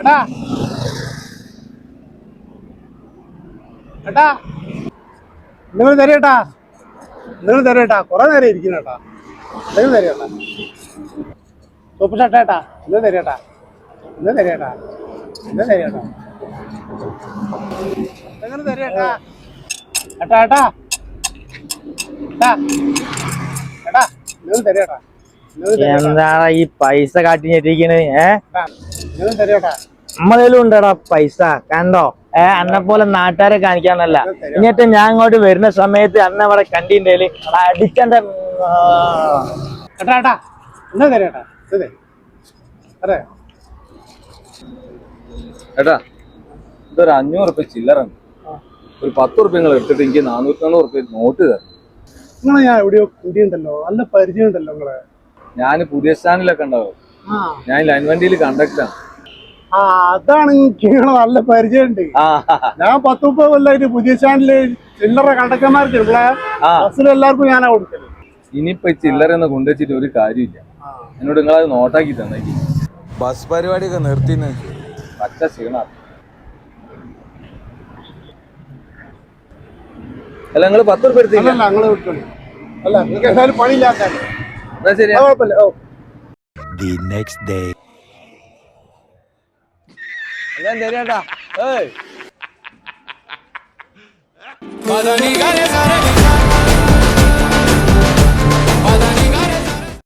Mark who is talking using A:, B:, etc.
A: ഏട്ടാ ഏട്ടാ നിങ്ങൾ തരേട്ടാ, നിങ്ങൾ തരേട്ടാ, കുറെ നേരം ഇരിക്കുന്നേട്ടാ, നിങ്ങൾ തരേട്ടാ. സൂപ്പർ ഷർട്ടേട്ടാ, നിങ്ങൾ തരേട്ടാ, നിങ്ങൾ തരേട്ടാ, നിങ്ങൾ തരേട്ടാ, നിങ്ങൾ തരേട്ടാ. ഏട്ടാ ഏട്ടാ ഏട്ടാ ഏട്ടാ നിങ്ങൾ തരേട്ടാ,
B: എന്താണ് ഈ പൈസ കാട്ടിഞ്ഞിരിക്കണ്?
A: നിങ്ങൾ തരേട്ടാ.
B: നമ്മളേലും ഉണ്ടടാ പൈസ, കണ്ടോ? അന്നെ പോലെ നാട്ടുകാരെ കാണിക്കാനല്ല. എന്നിട്ട് ഞാൻ ഇങ്ങോട്ട് വരുന്ന സമയത്ത് അന്ന അവിടെ കണ്ടിണ്ടേല് അടിക്കണ്ട.
A: ഏട്ടാ ഏട്ടാ നിങ്ങൾ തരേട്ടാ, അതെ
C: ഏട്ടാ, ഇതൊരു 500 റുപ്യ ചില്ലറുണ്ട്. ഒരു 10 റുപ്യ നിങ്ങൾ എടുത്തിട്ട് എനിക്ക് 400 റുപ്യ നോട്ട് തരാം.
A: നിങ്ങളെ ഞാൻ എവിടെയോ കൂടിയുണ്ടല്ലോ, നല്ല പരിചയം ഉണ്ടല്ലോ നിങ്ങളെ.
C: ഞാൻ പുതിയ സ്റ്റാൻഡിലൊക്കെ ഉണ്ടാവും. ഞാൻ ലൈൻ വണ്ടിയിൽ കണ്ടക്ടറാണ്.
A: ആ അതാണ് നിങ്ങളെ നല്ല പരിചയമുണ്ട്. ഞാൻ 10-30 കൊല്ലായിട്ട് പുതിയ സ്റ്റാൻഡില് ചില്ലറ കണ്ടക്ടർമാർക്ക് ബസ്സിലെല്ലാവർക്കും ഞാനാ കൊടുക്കല്.
C: ഇനിയിപ്പോ ചില്ലറ കൊണ്ടുവച്ചിട്ട് ഒരു കാര്യമില്ല. എന്നോട് നിങ്ങളത് നോട്ടാക്കി തന്നേക്ക്. ബസ് പരിപാടിയൊക്കെ നിർത്തിന്ന് പച്ച ക്ഷീണ. അല്ല നിങ്ങൾ 10 റുപ്യ എടുത്തില്ല?
A: നിങ്ങൾ വിട്ടോളി. അല്ല നിങ്ങൾക്ക് എന്തായാലും പണിയില്ലാത്ത
C: ശരി,
A: കുഴപ്പമില്ല. ഓ
D: The next day.
C: ഏയ്